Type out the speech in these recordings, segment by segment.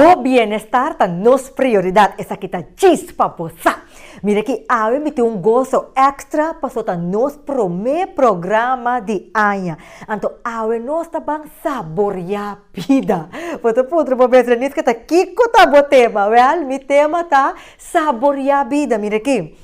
No bienestar está nos prioridad. Essa aqui tá chispa poça. Mira que ave me tem gozo extra passou tá nos primeiro programa de anha. Então ave nós tá bem saborear vida. Você pode ver nisso que tá kiko tá bo tema, well, mi tema tá saborear vida. Mira aqui.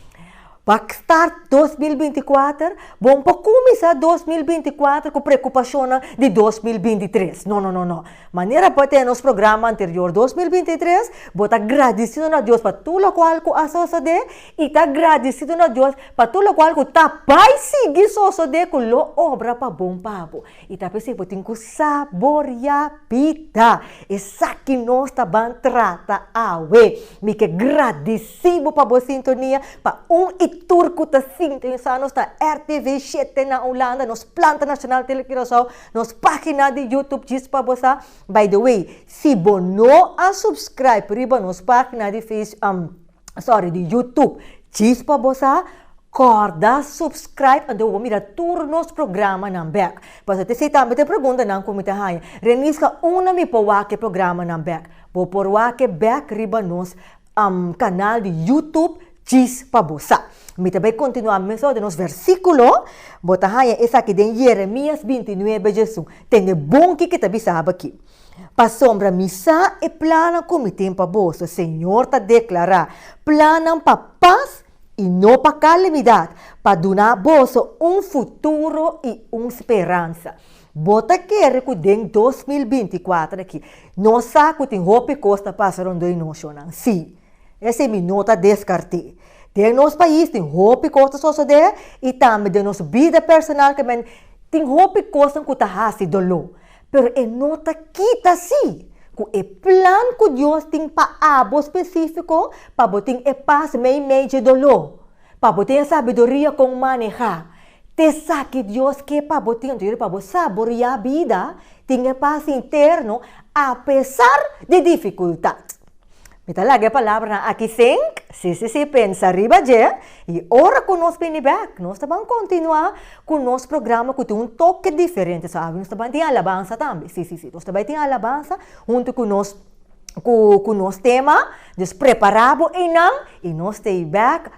Para start 2024, bom para começar 2024 com preocupação de 2023. Não. Maneira para ter nosso programa anterior 2023, vou estar agradecido a Deus para tudo o qual que associado e estar agradecido a Deus para tudo o qual que está para seguir associado com a obra para bom papo. E está pensando que tem que saborear vida. Essa que nós também trata a me que agradecido para a sintonia, para turco ta sinta nos ta RTV 7 na Holanda, nos Planta Nacional Telecriação, nos página de YouTube Chispa Bossa. By the way, se você não a subscribe riba nos página de de YouTube Chispa Bossa, corda subscribe and vou mirar todos nos programa na back. Para você também te pergunta não como tá aí. Renisca mi po que programa na back. Vou por que back riba nos canal de YouTube Chispa Bossa. Me também continuar a nos versículo, bota aí essa aqui de Jeremias 29, Jesus. Tem bom que também sabe aqui. Para sombra missa e plana como tempo bolso. Senhor ta declarar, planam para paz e não para calamidade, para dar bolso futuro e esperança. Bota quer que em 2024 aqui, nós saco tem roupa costa passaram do inoção. Sim, essa é minha nota descartei. Tem nosso país, tem roupa e costa sociedade e também tem nossa vida personal que tem roupa e costa que está assim dolor. Pero é nota que tá assim. Que é plano que Deus tem para algo específico para botar é paz meio de dolor. Para botar a sabedoria com manejar. Te sabe que Deus quer para botar para saborear a vida, tem a paz interno apesar de dificuldades. Então, lagi a palavra aqui sim, se pensa arriba já, e ora com nós back, nós vamos continuar com o nosso programa que tem toque diferente, sabe? Nós também tem alabança também, sim, nós também tem alabança junto com o nosso tema, nós preparamos e nós tem back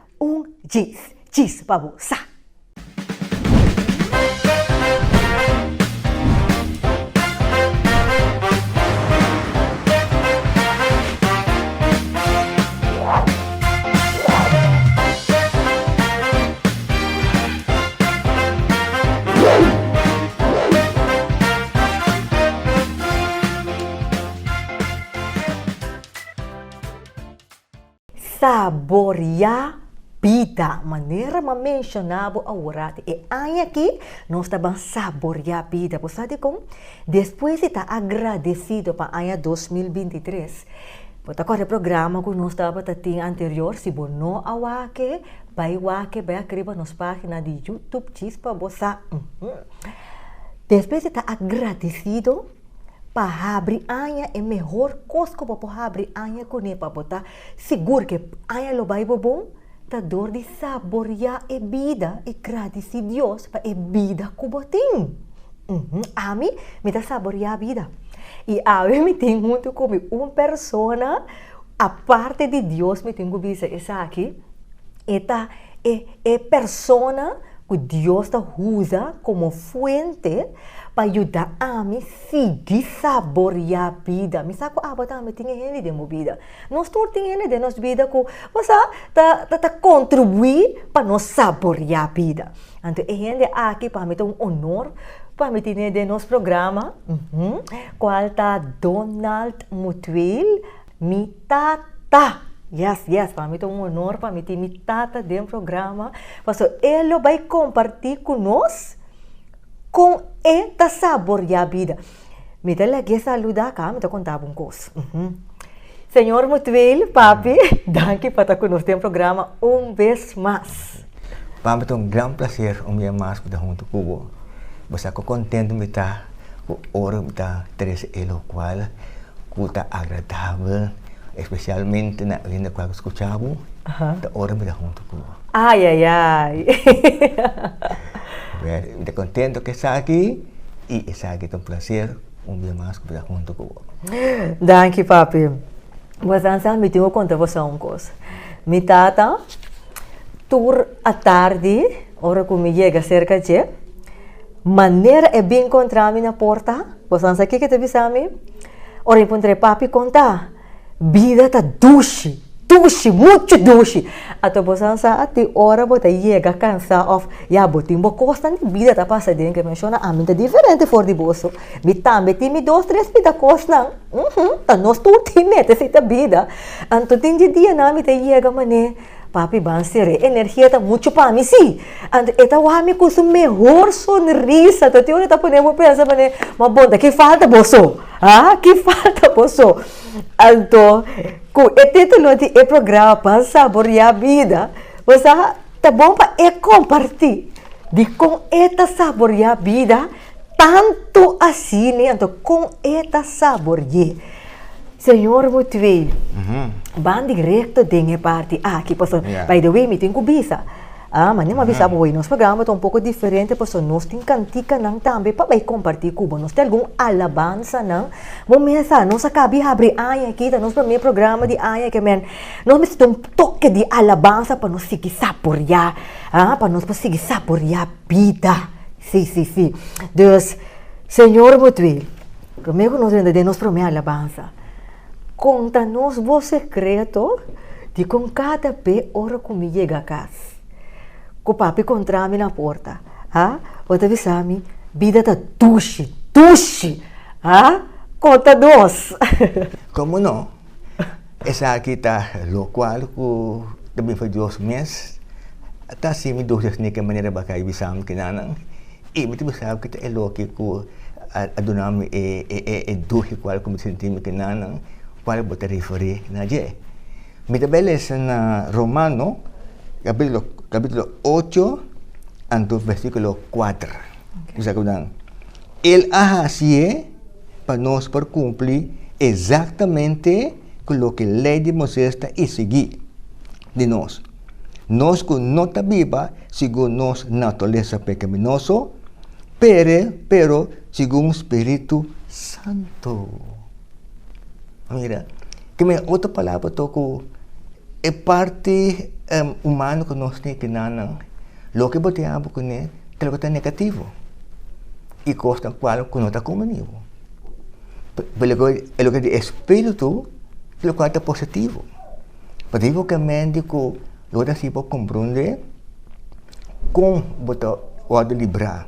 giz para você. Saborear vida, maneira de mencionar a orate. E aí aqui, nós estamos saborear vida. Você sabe como? Depois de estar agradecido para o ano 2023, porque agora o programa que nós estávamos tendo anterior, se você não vai escrever nas páginas de YouTube, Chispa Bossa. Depois de estar agradecido, para abrir anha é melhor coisa para abrir anha com ele para botar seguro que anha lo vai bom tá dor de saborear a vida e agradecer a Deus para a vida que botem. A mim me dá saborear a vida e a mim me tem muito como uma pessoa a parte de Deus me tem que dizer essa aqui é pessoa que Deus usa como fonte para ajudar a mim seguir saborear a vida. Me sabe que a gente tem ele de minha vida. Nós todos temos ele de nossa vida que você está contribuir para nós saborear a vida. Então, ele aqui para mim é um honor para mim ter de nosso programa. Qual está Donald Mutuel, mi tata. Yes, para mim é um honor para mim ter mi tata dentro do programa. Porque ele vai compartilhar conosco com esta saborear a vida. Me dá aqui saludar cá, me dá contar um coisa. Senhor Mutuel, papi, danke para estar conosco no programa vez mais. Para mim é um grande prazer dia mais estar junto com você. Estou contente de estar com a hora de estar ele qual que está agradável, especialmente na linha que eu escutava, da hora de estar junto com você. Ai. Estou contente que está aqui e está aqui é um prazer dia mais estar junto com você. Danke, papi. Você me tem conta você um coisa. Me tata, tour à tarde, hora que me chega cerca de, maneira é bem encontrar-me na porta. Você sabe o que te avisame? Ora encontrei papi conta, vida tá duche, muito duche. Até você sabe, hora você chega cansado of, já botem uma costa de vida tá passando que menciona a mim tá diferente for de bolso. Me também tem me 2-3 vida costa, tá nós tudo tem essa vida. Então tem dia na me tá chega mané. Papi bansere, energia tá muito para mim, sim. Eta wami com o melhor sonrisa. Então, eu tá podendo pensar, mas bom, que falta bolso? Que falta bolso? Então, com o título de programa para saborear a vida, você tá bom para compartilhar de com esta saborear a vida, tanto assim, né? Então, com esta saborear. Senhor Mutwil, van direto dengue parte. Que passou. By the way, me tem kubisa. Mas nem uma vez sabe, nosso programa é um pouco diferente, porque nós temos cantica não também para compartilhar Cuba. Nós temos algum alabança não. Vamos pensar, nós acabamos de abrir aqui, nosso primeiro programa de que nós precisamos toque de alabança para nós seguir saborear, para nós seguir saborear a vida. Sim. Deus, Senhor Mutwil, comigo nós vendemos nosso primeiro alabança. Conta-nos o secreto de com cada pé hora que me chega a casa. Que o papi encontra-me na porta. Outra vez, vida tá duche. Conta-nos. Como não? Essa aqui tá local, que também foi 2 meses. Tá assim, me dúvidas de que maneira bacana bisam que nanang. E me sabe que é louco que a donami é duche qual como sentimos que nanang. Qual botar referir na je. Me tabeles na Romano, capítulo 8, anto versículo 4. Dice que Él hace para nos por cumplir exactamente con lo que la ley de Moisés está y seguir de nos. Nos con nota viva, según nos naturaleza pecaminoso, pero según Espíritu Santo. Mira, que me outra palavra toco é parte humana que nós temos que não, lo que botamos com ele, é algo negativo e costa qual que não está comigo. É o que é espírito, é o que é positivo. Mas digo que médico, eu assim para compreender como botar o de livrar,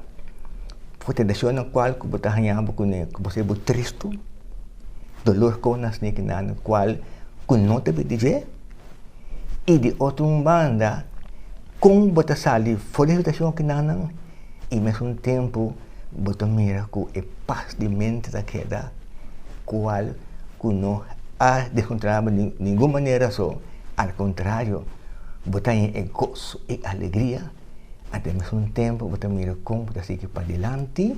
porque deixou na qual que botar ganhando com ele, que você é triste. Dolor com nas nikinan, qual com não te pedir e de outra banda com bota sali felicitação que nanang e mesmo tempo bota mira com é paz de mente da queda qual que não há descontrado de nenhuma maneira só ao contrário bota em gozo e alegria até mesmo tempo bota mira com bota seguir para adelante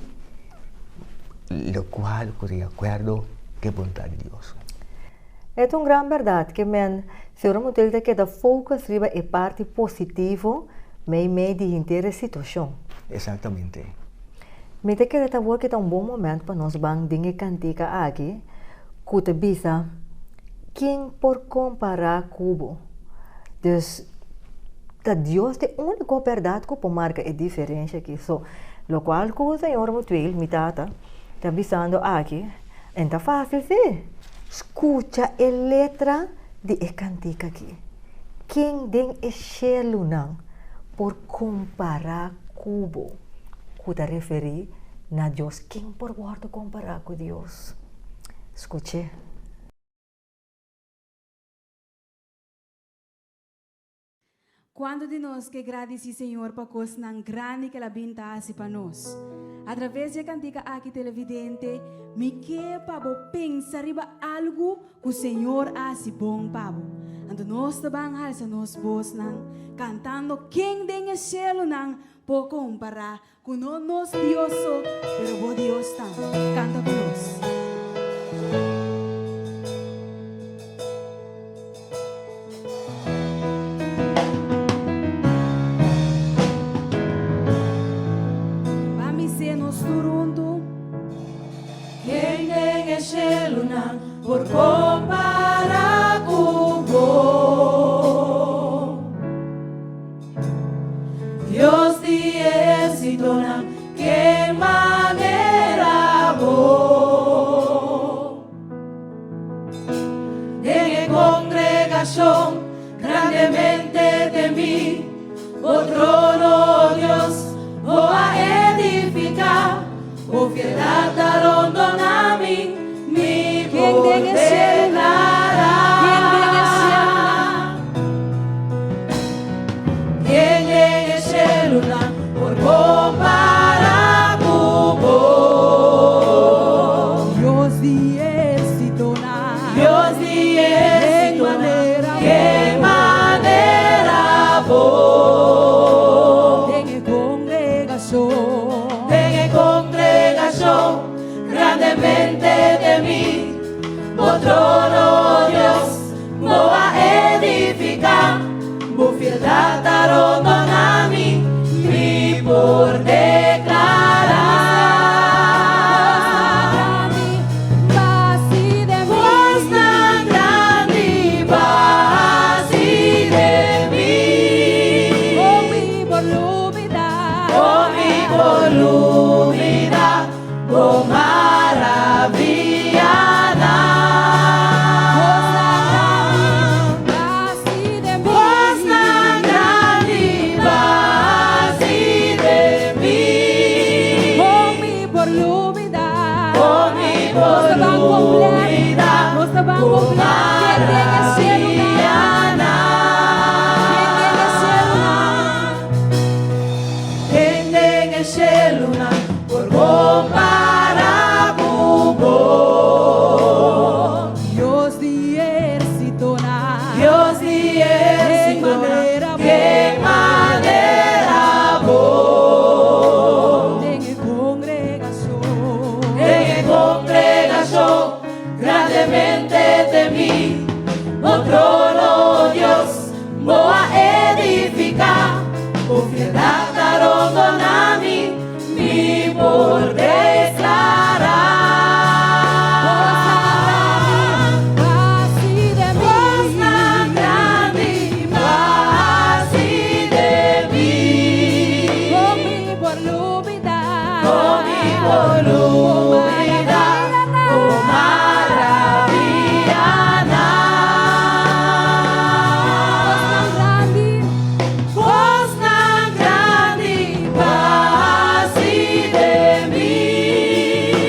lo qual que de acordo que vontade de Deus. É uma grande verdade que se o modelo de que da focus riba é parte positivo, meio de inteira situação. Exatamente. Me te que da que é um bom momento para nós bang dinge cantica aqui, que te bisa quem por comparar Cuba. Dus da Deus é a única verdade que pode marcar a diferença aqui. So, lo qual que o Senhor Mutuel, me tata, está bisando aqui. Então fácil, sim. Escuta a letra de a cantica aqui. Quem tem é chelo não por comparar Cuba. Que referir na Deus. Quem por guarda comparar com Deus? Escute. Quando de nós que agradece Senhor para coisas não grande que ela bintasse para nós. Através da cantica aqui televidente, me que para pensar riba algo que o Senhor hace bom para. Então nós também alça nos voz não cantando quem tem esse cielo não por comparar com nós Deus, pero vos Deus está. Canta com nós. Por comparar ejército que manera vos. En congregación grandemente temí, o trono Dios, o a edificar, o fiedad daron a mí, mi poder declarará. ¿Quién en el cielo por comparar con vos? Dios di éxito, Dios di éxito, qué manera vos. en congregación grandemente de mí, o trono Dios, voy a edificar, voy fiedad daron a mí, mi por declarar. Vasi de mí, Vos tan grande, vasi de mí, oh mi volubilidad, oh mi volubilidad, oh maravillada. vasi de mí, Vos tan grande, vasi de mí, oh mi volubilidad, oh mi volubilidad, nos van oh completar, maravillada. Gente en el cielo, por comparar con vos. Dios di éxito, Dios di éxito, qué manera vos. en congregación, En congregación grandemente temí, o trono Dios, voy a edificar, por fiedad daron a mí, mi por declarar. vasi de Vos mí, tan grande, vasi de mí, oh mi volubilidad, oh mi volubilidad, oh maravillada. Vos tan grande, vasi de mí,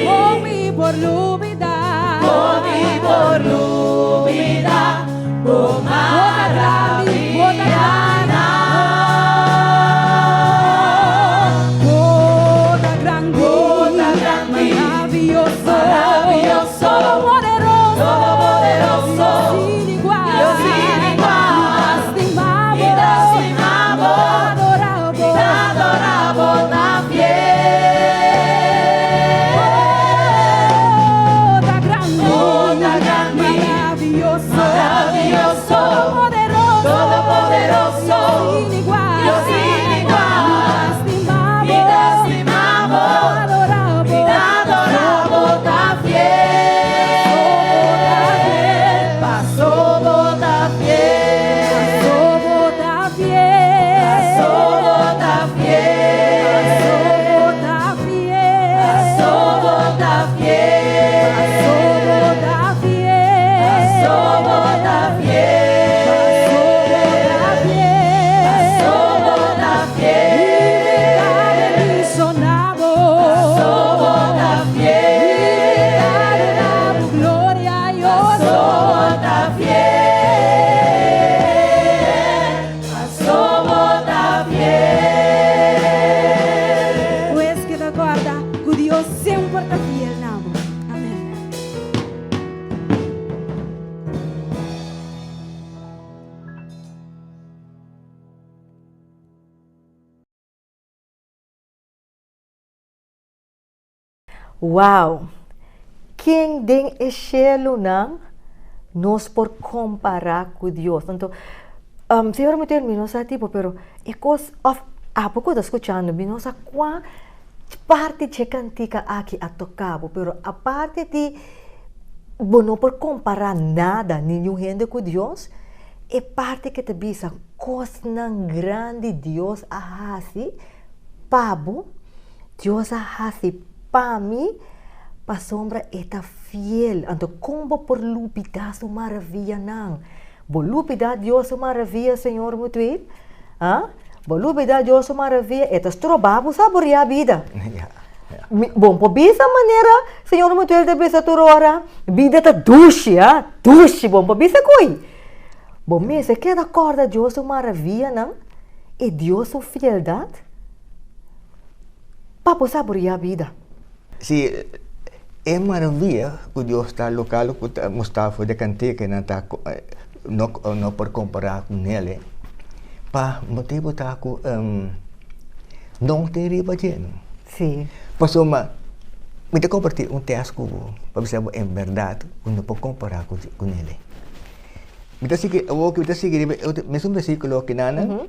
oh mi volubilidad, oh mi volubilidad, oh maravillada. Toda grande, maravilloso, todopoderoso, sin igual, inestimable, adorable, toda grande, maravilloso, todopoderoso, sin igual, inestimable, adorable, gloria io pues que te acorda que Dios sempre está fiel namo. Amén. Wow! Quem den é cielo não nos por comparar com Deus. Então, se me termino essa tipo, pero é coisa há pouco estou escutando, me nossa qua parte de cantica aqui a tocar, pero a parte de não por comparar nada nenhum gente com Deus, é parte que te bisa coisa grande Deus a assim pabo, Dios hace para mí, para sombra está fiel. Anto combo por lupida su maravilla nan. Bo lupida Dios su maravilla, Senhor, muito ver. Ah? Bo lupida Dios su maravilla, eta strobabo saborear a vida. Ja, ja. Bom, por essa maneira, Senhor, muito ver, deve ser hora. Vida tá duche, ah? Duche, bom, por essa coisa. Bom, mas você quer acordar Deus su maravilla, não? E Deus su fieldade? Para saborear a vida. Sí, es maravilla que Dios está local, que Mustafa de Canteca no por comparar con él. Pa motivo está que não te riba lleno. Sim. Pues me te compartir un texto para ver en verdad que no puedo comparar con él. Me te sigue, es un versículo que nana,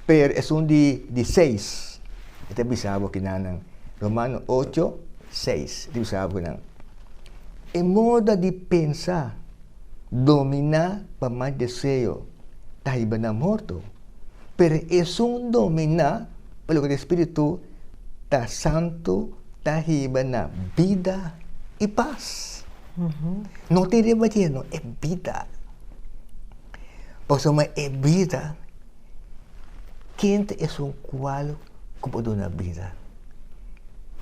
pero es un de 6. Este bisabo que nana, Romanos 8, 6. Este bisabo que nana. En modo de pensar, dominar para más deseo, está iba na morto. Pero es un dominar para lo que el Espíritu está santo, está iba na vida y paz. No te lleva lleno, es vida. Por eso es vida. ¿Quién es un cual como de una vida?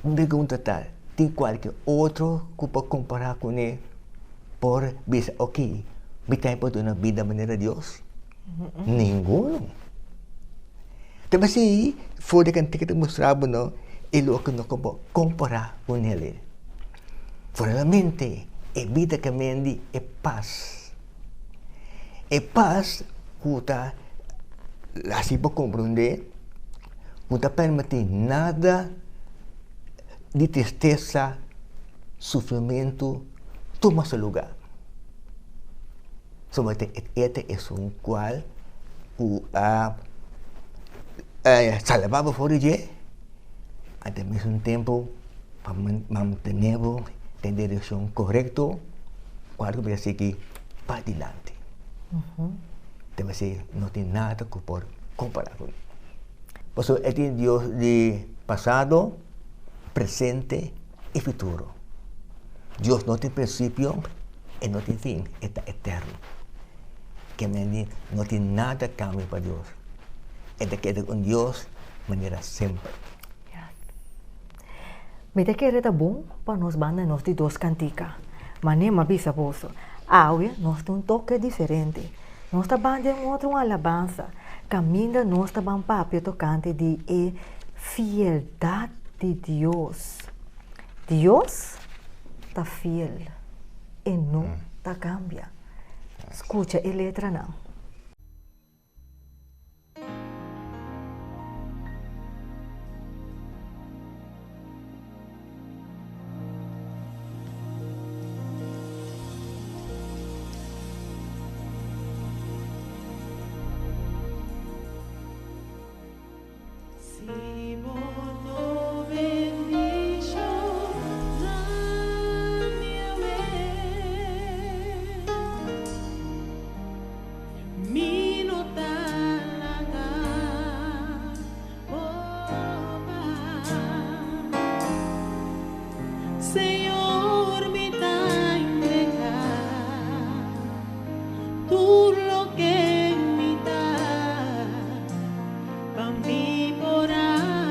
Pregunta tal, ¿tiene cualquier otro que pueda comparar con él por decir, ok, vida por una vida manera de Dios? Ninguno. Entonces, sí, fue de que te mostraba, ¿no? Y lo que no puedo comparar con él. Realmente, es vida que me indi, es paz. Es paz, que así para comprender, no te permite nada de tristeza, sufrimiento, toma su lugar. Este es un cual salvaba por allí, al mismo tiempo, para mantener en dirección correcta, cuando voy a seguir para adelante. Debe ser, no tiene nada que por comparar con él. Por eso, este es Dios de pasado, presente y futuro. Dios no tiene principio y no tiene fin, está eterno. Que no tiene nada de cambio para Dios. Este queda con Dios de manera siempre. Mira que era bom para nós bandas nós de duas canticas. Mas nem uma bisa bolso. Aue, nós tem um toque diferente. Nós tá banda em outra uma alabança. Caminha nós tá bem papel tocante de fieldade de Deus. Deus tá fiel e não tá cambia. Escuta a letra não. Señor, me da entregar tú lo que me da, para mí por amor.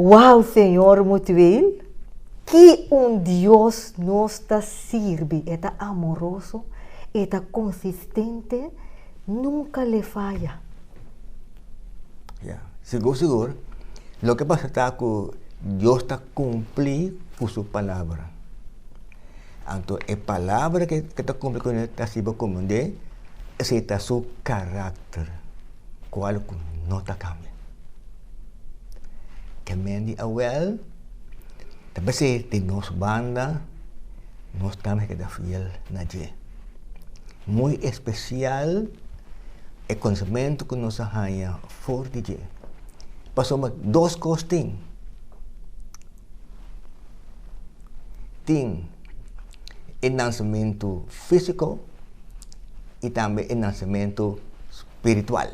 Wow, Senhor Mutuel, que Deus nos sirve, está amoroso, está consistente, nunca le falla. Yeah. Seguro. Lo que pasa está que Dios está cumplir con su palabra. Entonces, la palabra que está cumpliendo con él está siendo como de, ese está su carácter, cual no está cambia. Que mendi awel, também se de nos banda, nós estamos que da fiel na je. Muito especial é conhecimento que nós arranha for de je. Passamos duas coisas tem ensinamento físico e também ensinamento espiritual.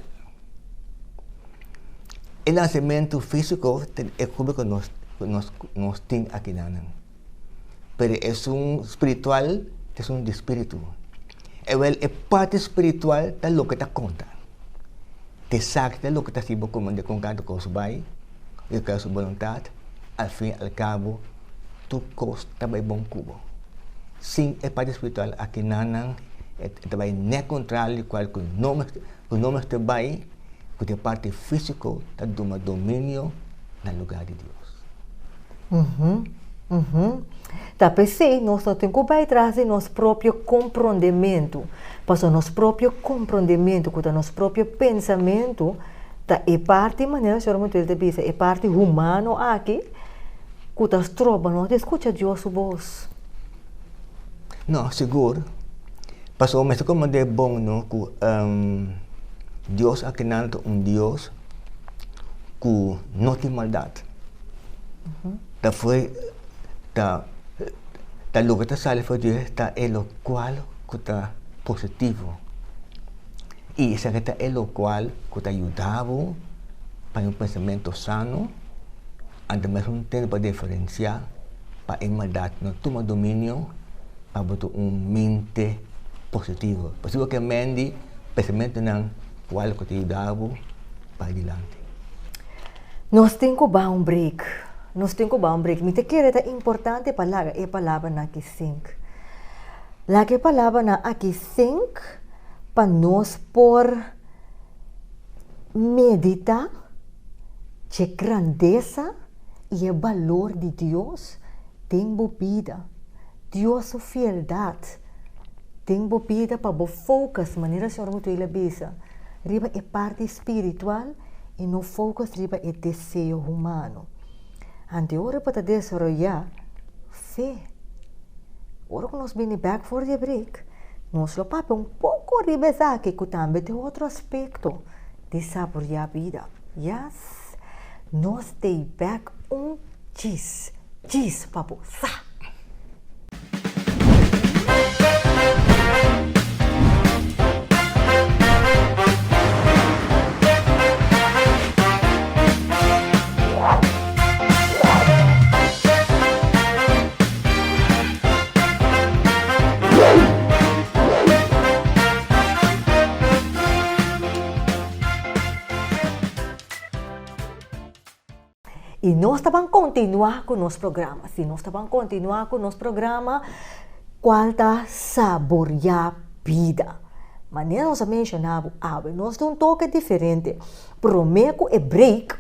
Ensinamento físico é como que nós temos aqui na Mas é espiritual, é de espírito. É parte espiritual da lo que está conta. Te sabe lo que está sendo comandado com cada coisa vai, e com a sua vontade, ao fim e ao cabo, tu costa também bom cubo. Sim, é parte espiritual aqui na é também não contrário qual que o nome está bem, que a parte física está dando domínio no lugar de Deus. Também sim, nós temos que trazer nosso próprio compreendimento, para nosso próprio compreendimento, com o nosso próprio pensamento, é parte maneira que muito ele diz, é parte humano aqui, que as trobas não escuta Deus sua voz. Não, seguro. Passou mas como é bom não que Deus aqui não é Deus que não tem maldade. Da foi da lugar que sai foi Deus está o qual que está positivo. E isso que é o qual que está ajudando para pensamento sano, e ao mesmo tempo para diferenciar para a maldade não toma domínio para botar mente positivo. Possível que mente pensamento não qual que te ajudava para adiante. Nós temos que dar break. Me te quer é importante palavra é palavra na que sink. La que palavra na aqui sink para nós por meditar a grandeza e o valor de Deus tem vida. Deus sua fieldade tem vida para o focus maneira que o Senhor muito ele bisa. Riba é parte espiritual e no focus riba é desejo humano. Ante ora para desarrollar fé. Ora que nós vamos back for the break, nós lo papo pouco ribesa que também tem outro aspecto de saborear a vida. Yes, nós stay back cheese papo sa. E nós vamos continuar com o nosso programa. Qual está saborear vida. Maneira nós mencionamos, nós temos um toque diferente. Primeiro é break,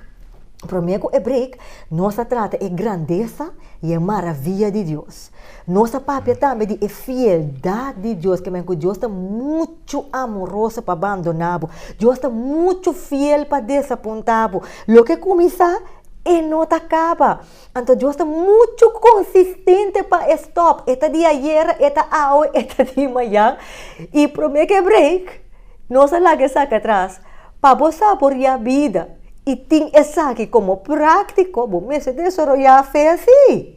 nós trata a grandeza e a maravilha de Deus. Nossa papel também de a fieldade de Deus, que Deus está muito amoroso para abandonar. Deus está muito fiel para desapontar. Lo que começa e não acaba. Então Deus está muito consistente para stop. Este dia ayer, este hour, este dia amanhã. E promete que break. Não se larga saca atrás. Para você saborear a vida. E tem essa aqui como prático. Bom, se desarrollar a fé assim.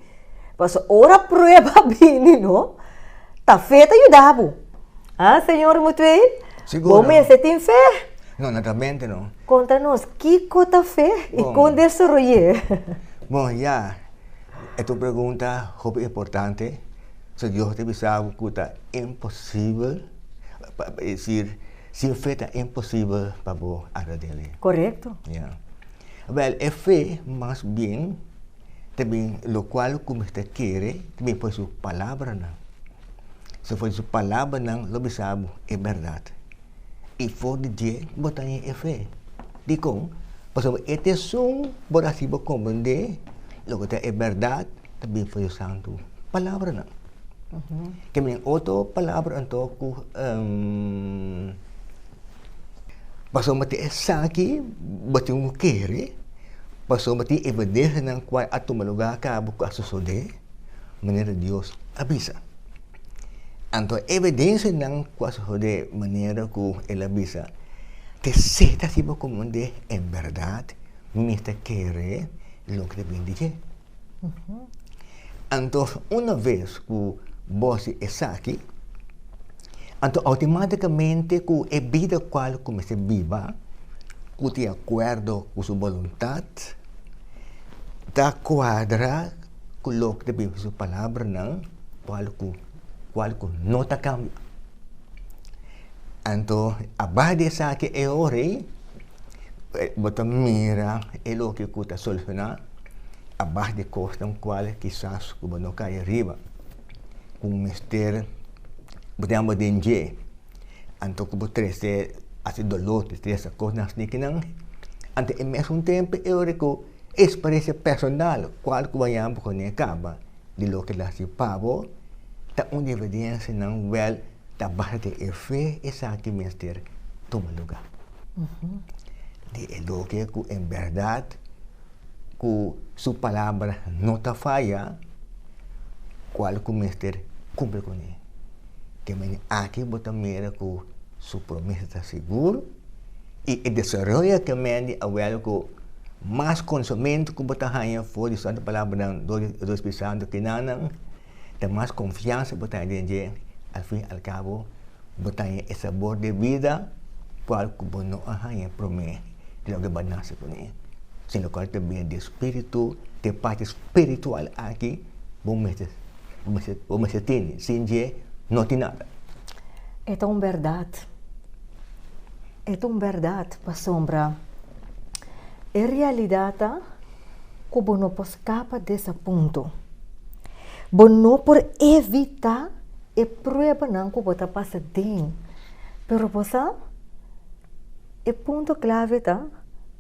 Mas ora prova bem, não? Tá feita ajudar. Ah, Senhor Mutuel? Seguro. Bom, se tem fé? Não, naturalmente não. Conta-nos, que cota fé e como desarrollé? Bom, já, esta pergunta é importante. Se Deus te sabe que é impossível, dizer, sem fé é impossível para você agradar. Correto. Yeah. Well, é fé, mas bem, também, lo qual como está querer, também foi sua palavra, não. Se foi sua palavra, não, lo bisabo, é verdade. E for de dia, botar é fé. Digo, porque este som, por assim, vou compreender, lo que é verdade, também foi o santo palavra, não. Que tem outra palavra, então, passou a ter essa aqui, bateu um querer, passou a ter evidência na qual a tomar lugar acaba com a suceder, maneira Deus avisa. Então, evidência na qual suceder, maneira que ele avisa, que certa se vai compreender em verdade, mista querer, lo que deve dizer. Então, uma vez que você está aqui, então automaticamente com a vida qual começa a viver, com de acordo com sua vontade, da quadra com o que deve sua palavra não, qual não está cambia. Então, a base dessa aqui é ore, você mira é o que está solucionar, a base de costa qual quizás como não cai arriba, com o mistério podemos dizer, então como treze assim dolor, treze coisas que não, então ao mesmo tempo eu reco experiência personal, qual que vai amar com acaba de lo que lá se pavo, tá uma evidência não well, tá base de fé essa aqui mistério toma lugar. De lo que em verdade que sua palavra não está falha, qual que o mistério cumpre com ele. Que aqui bota mira que sua promessa está segura e o desenvolvimento que mende a ver que mais conhecimento que bota ganha for de santa palavra do Espírito Santo que não tem mais confiança bota dizer al fim al cabo bota esse sabor de vida qual que não ganha promessa de lo que vai nascer com ele. Sem o qual também de espírito, de parte espiritual aqui, vamos ter, sem dia, não tem nada. É tão verdade. É tão verdade, para sombra. É realidade que você não pode escapar desse ponto. Você não pode evitar a prova não que você passa dentro. Mas você, o ponto clave está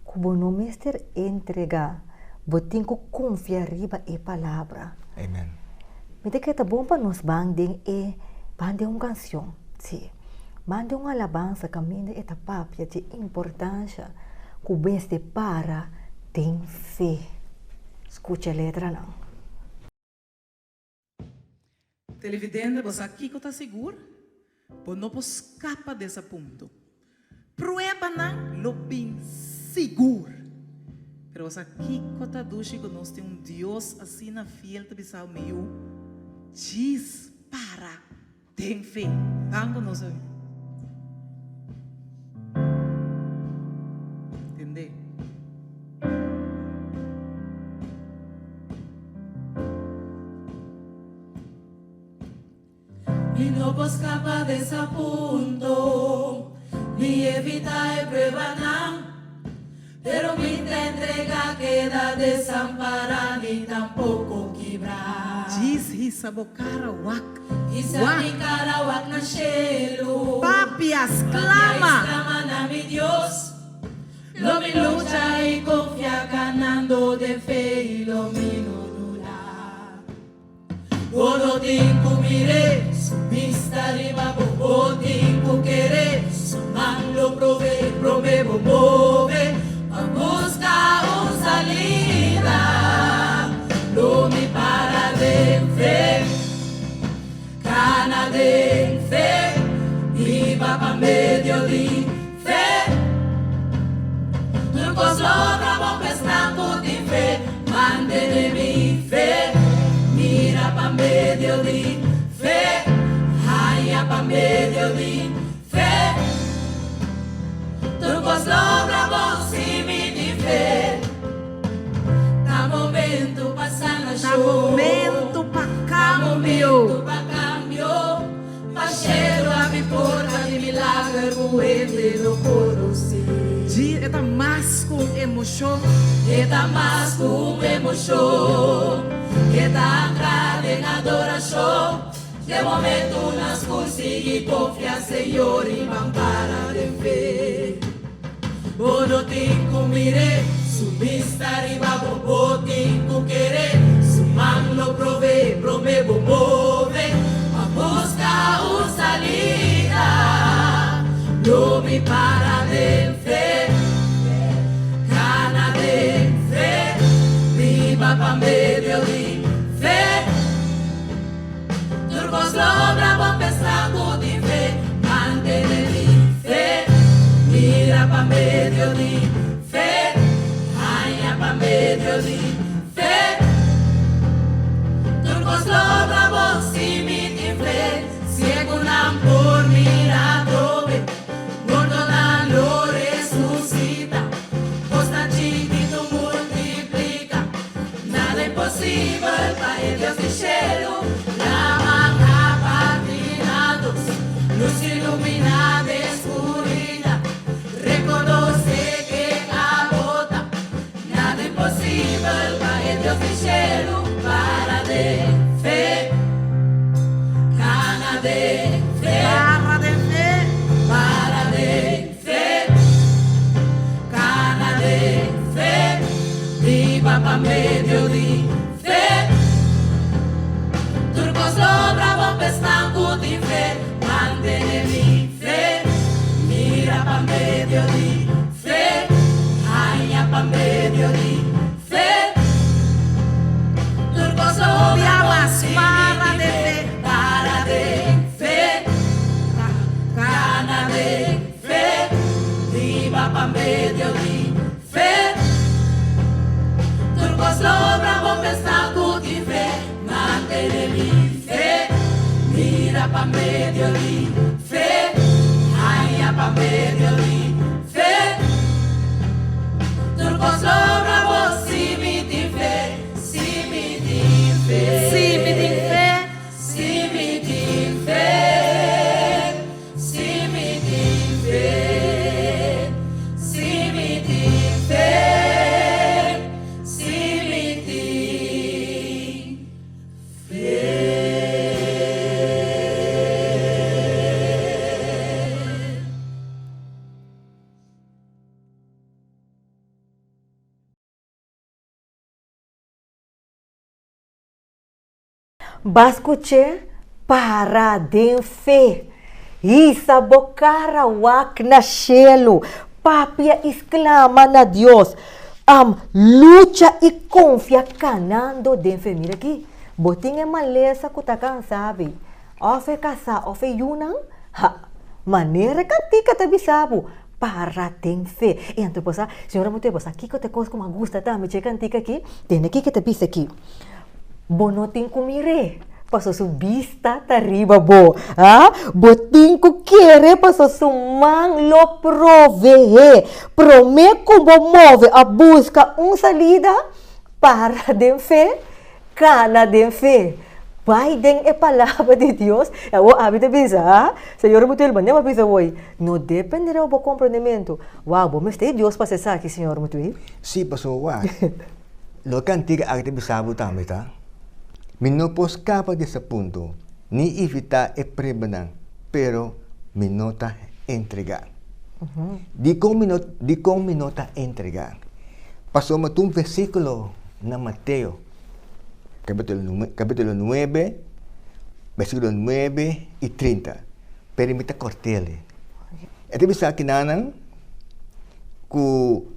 que você não mestre entregar. Você tem que confiar em palavra. Amen. Me diz que é bom para nós bandem uma canção. Sim. Bandem uma alabança que me dá esta papia de importância que o bem se para tem fé. Escute a letra não. Televidente, você aqui que está seguro? Você não pode escapar desse ponto. Prueba não, lo bem seguro. Pero você aqui que está duche que nós temos Deus assim na fiel de bisau meio diz para tem fé. Tango nós entender? Y no puedo escapar de ese punto, ni evitar el prueba nada. Pero mi entrega queda desamparada ni tampoco quebrar. Diz risa bocara wak. Isa mi cara wak na cielo. Papias Clama clama. na mi Dios. Lo mi lucha y confía ganando de fe y lo mi no dura. Todo tiempo mires, vista arriba, todo tiempo queres. Mando prometo, move. Busca una salida, no me para de fe, cana de fe, y va pa' medio de fe. Turcos logramos pescando de fe, mande de mi fe, mira pa' medio de fe, haya pa' medio de fe. Turcos logramos y mi de fe. Tá momento passando a Tá show. momento pra Tá momento cambio. pra cambio. Pra cheiro abre porta de milagre. Moente no coro se. Está mais com emoção. que está más que una emoción, que está grande en adoración. De momento nas consegui confiar, Senhor, e vão para de fe. Bono tinko mire, subista riba bobo tinko querer, suman lo prove, promebo move, a buscar una salida. No me para de fe, gana de fe, viva pa medio de fe. Turcos logra bom pensando de fe, mantene de fe, mira pa medio de fe, haya pa medio de fe. Turcos logra bom si mi de fe, ciego nam por mira trove, gordo na lo resucita, costa chiquito multiplica, nada imposible para el Dios de cielo. Luz iluminada, escuridad, reconoce que agota, nada imposible para el Dios del cielo, para de fe, gana de fe, para de fe, para de fe, gana de fe, viva pa medio de fe, turcos lo bravo pescando de fe. Mantene mi fe, mira pa medio di fe, haya pa medio di fe. Turcos obviamos para de fe, gana de fe, viva pa medio di fe. Turcos lo bravo pensando di fe, mantene mi fe. Mira pa medio di fe, haya pa medio di fe. Turcos lo bravo si mi di fe, si mi di fe, si mi di fe, si mi di fe, si mi di fe, si mi di fe, si mi di fe. Bascuche para de fé. Isa bocara wak na cielo. Papia exclama na Dios. Lucha e confia canando de fé. Mira aqui. Botinha maleza que tá cansado. Ofe casa, ofe yunang. Maneira cantica te bisabo. Para de fé. E então, senhora Mutebos, aqui que te coisa como gusta, tá? Me checa cantica aqui. Tem aqui que te pisa aqui. Bonotin ko mire, paso su vista arriba bo, botin ko quiere paso su man lo provee, prome como move a busca salida para de fe, cana de fe. Biden é palavra de Deus, é o hábito de pensar, Senhor Mutuel, não é uma hoje, não dependerá do compreendimento. Uau, mas tem Deus para cessar aqui, Senhor Mutuel? Sim, pastor, uau. Lo cantiga agte bisabo também, tá? Mi no pos capa desse ponto, ni evitar e prevenir, pero mi nota entregar. Di com mi nota entregar. Pasamos um versículo na Mateo, capítulo 9, versículo 9 e 30. Permita cortele. Ito bisa kinanan, ku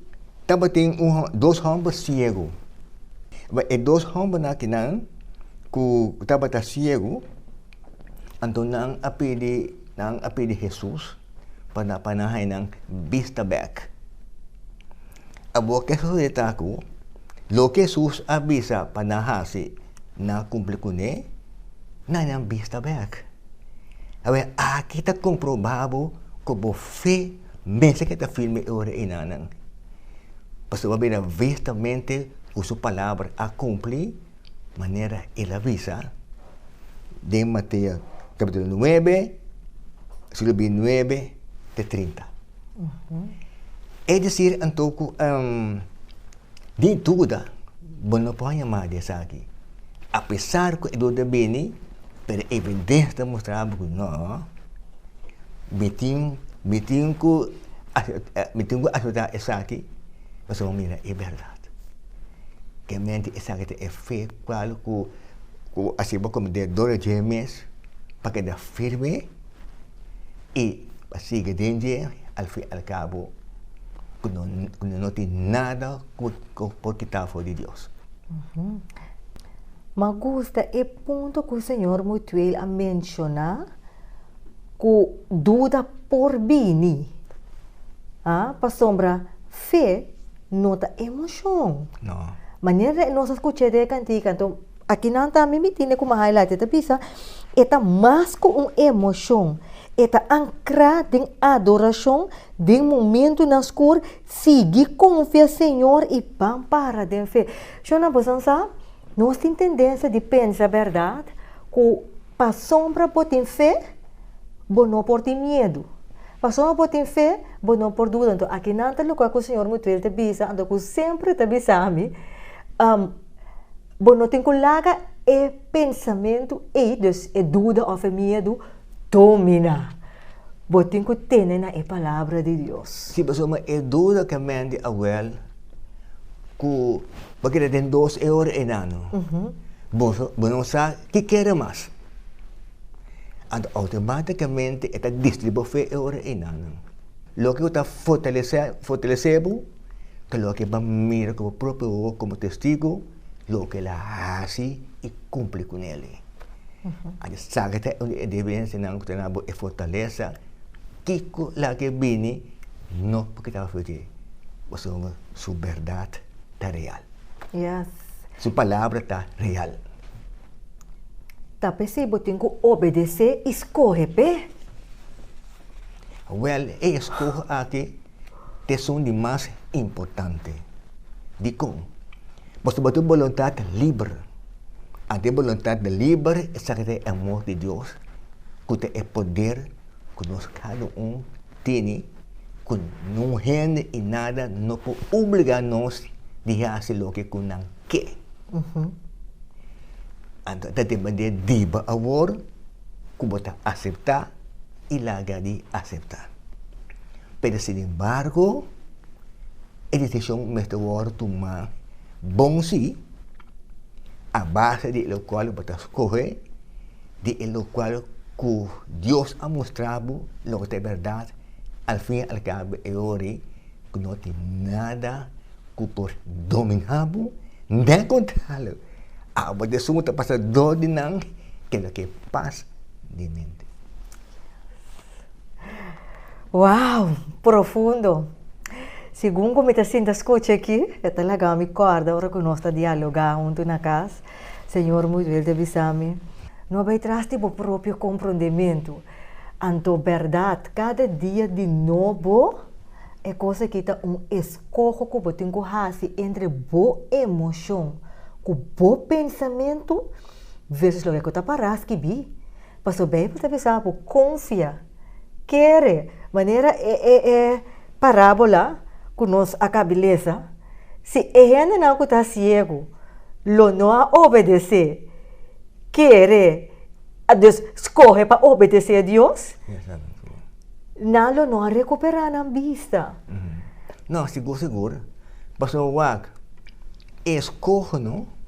tabating dois homens ciegos. E dois homens na kinanan, ku tabata ciego, anto nang apili Jesus panahay ng vista back. Abo keso deta ko, lo que Jesus avisa panahasi na kumple ko ne, na nang vista back. Awe, kita comprobabo ko bo fe mensa kita filme ore inanang. Paso babi na vista mente uso palabra a cumplir manera él avisa de Mateo capítulo 9, versículo 9 de 30. Es decir, antoku Di dúvida, bom não pode chamar dessa aqui. Apesar que eu dou bem, pero evidência mostrava que não, metinho que ajudar essa aqui, mas vamos mirar, é verdade. Que a mente essa aqui é feita, claro, que assim como de 2 meses, para que dê firme, e assim que dentro, ao fim e ao cabo, que não tem nada por quitar fora de Deus. Me gusta o ponto que o Senhor muito a mencionar que dúvida por bem. Para sombra, fé nota emoção. Não. Maneira nós escutamos de cantiga, então aqui não está me metendo como highlight, está pisa, está mais com uma emoção, está ancrado em adoração, de momento na escura, sigue confia Senhor e pampara de fé. Eu não posso pensar, nós temos tendência de pensar a verdade, que para sombra pode ter fé, não pode ter medo. Para sombra pode ter fé, não pode dúvida. Então aqui não está lugar que o Senhor muito ele te bisa, então que sempre te bisa a mim. Não tem que largar o pensamento e dus a dúvida ou o medo domina. Não tem que ter na palavra de Deus. Se você é dúvida que a mente awel, que porque tem 2 euros em ano, você não sabe o que quer mais. Então, automaticamente, está distribuindo euros em ano. Lo que está fortalecendo, que lo que va a mirar como próprio como testigo, lo que la hace y cumple con él. Sabe que debe ensinar que tenemos fortaleza, que la que viene, no porque estaba fuerte, pero su verdad está real. Yes. Su palabra está real. Tapi se você tem que obedecer, escolhe, pé. Well, escolhe aqui, que são de mais importante. De como? Você tem vontade livre. A de vontade livre é o amor de Deus, que é poder que nós cada tem, que não rende e nada, não pode obrigar nós a fazer o que não quer. Então, depende de agora, que você aceitar e largar de aceitar. Mas, sin embargo, a decisão me está tomar bom sim, a base de lo qual você escolhe, de lo qual que Deus ha mostrado lo que é verdade, al fim e al cabo é hora que não tem nada que por dominar, nem controlar. Mas isso está passando de nang, que é o que passa de mente. Uau, profundo. Segundo como está sendo escuta aqui, é talaga me corda, ora que nós está dialogando junto na casa. Senhor, muito bem, deve saber. Não vai trazer o próprio compreendimento. Anto verdade, cada dia de novo, é coisa que está escolho que você tem que fazer entre boa emoção, com bom pensamento, versus o que está para que vi. Mas o bem você pensar, confia, quer, maneira é parábola que nós a beleza. Se a gente não está cego, lo não obedecer, quer, a Deus escolhe para obedecer a Deus, não recuperar a vista. Não, seguro. Mas o wak, escolhe, não?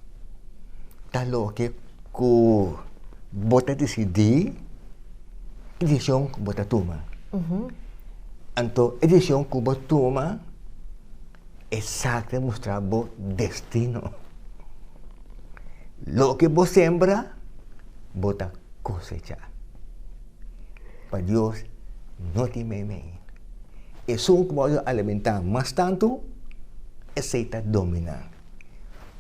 Tá louco que você decidir, a decisão que você toma. Então, a decisão que você toma, exatamente mostrar o destino. Lo que você sembra, você cosechar. Para Deus, não te meme. Isso que você alimentar mais tanto, aceita dominar.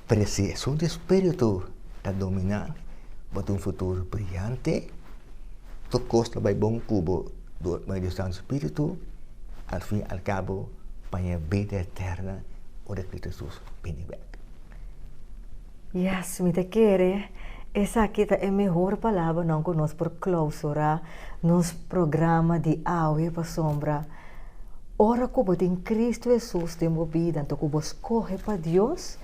Pero se es un espíritu está dominando, para un futuro brillante, tu costa vai bom cubo do meio Santo Espírito, al fim e al cabo, para a vida eterna, o de Cristo Jesus, viene back. Yes, me te quer. Essa aqui é a melhor palavra não conosco por clausurar nos programa de Aue para Sombra. ora que tem Cristo Jesus de minha vida, então que você corre para Deus,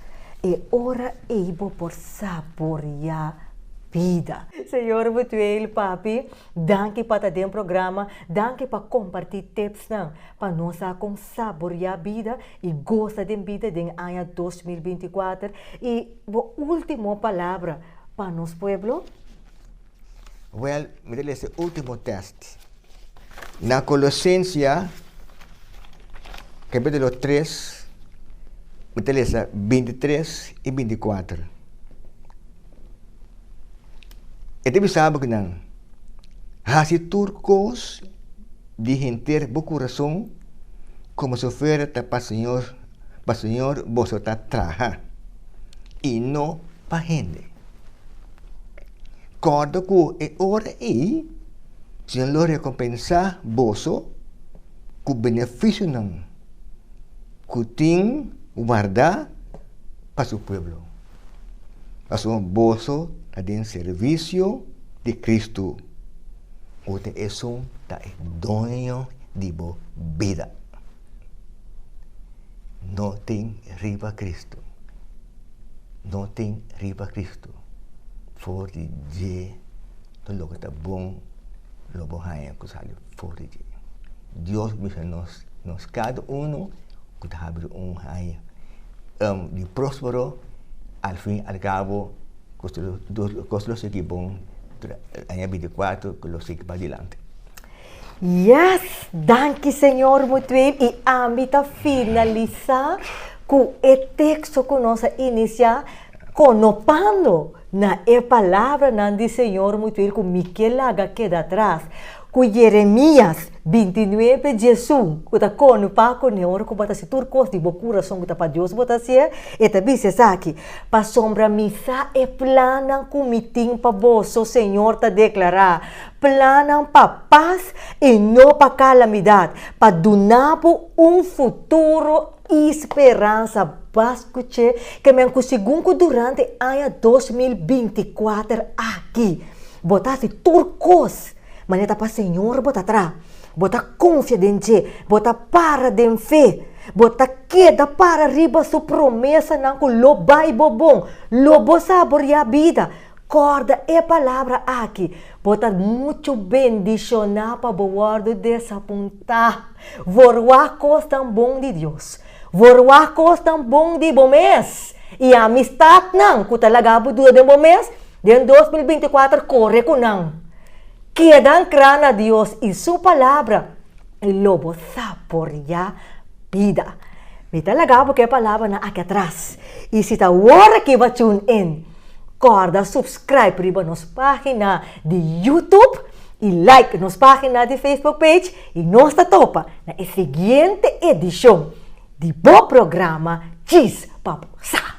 e ora ebo por saborear vida. Senhor, muito ele, papi, danke para ter um programa, danke para compartilhar tips para nós com saborear a vida e gostar da vida em ano 2024. E a última palavra para nosso povo. Well, me dá esse último teste. Na Colossenses, capítulo 3, me dá esse 23 e 24. E você sabe que não. Hasi turcos de render o coração como se fosse para o Senhor, você está trabalhando. E não para a gente. Corda que é hora aí, se não recompensar você, com o benefício não, que tem guardar para o seu povo. A sua bolsa está em serviço de Cristo. Ote isso está dono de vida. Não tem riba Cristo. Não tem riba Cristo. For de G, no lugar tá bom, lobo raia que sale for de G. Deus me nos cada que tá abrindo raia. De próspero, al fim, al cabo, costos que bom, año 24, que los sigue para adelante. Yes, danke Senhor muito bem. E a mim tá finalizar com o texto que nós iniciar conopando na palavra do Senhor muito bem, com Miquel Laga queda atrás, com Jeremias 29, Jesus, que está conopando com o Senhor, que bota se turcos de bocura são que para Deus bota se e também se aqui, para sombra missa e planam com mitim para vós, o Senhor está declarar, planam para paz e não para calamidade, para donar futuro e esperança bascuche que me conseguimos durante o ano 2024 aqui. Botasse turcos, mas não para Senhor botar atrás. Bota confiança, bota para de fé, bota queda para riba sua promessa não que lo vai bom, lo saborear a vida. Corda é palavra aqui. Bota muito bendicionar para o guardo desapontar. Vorwacos tão bom de Deus. Vorwacos tão bom de bom mês. E a amistad não, que talaga po de bom mês, de 2024 corre com não. Quedan crana Deus e sua palavra. E lobo saborear vida. Me talaga po que a palavra na aqui atrás. E se ta hora que va tune in, corda subscribe riba nos página de YouTube e like nos página de Facebook page e nos topa na seguinte edição de bom programa Cheese Papo Sa.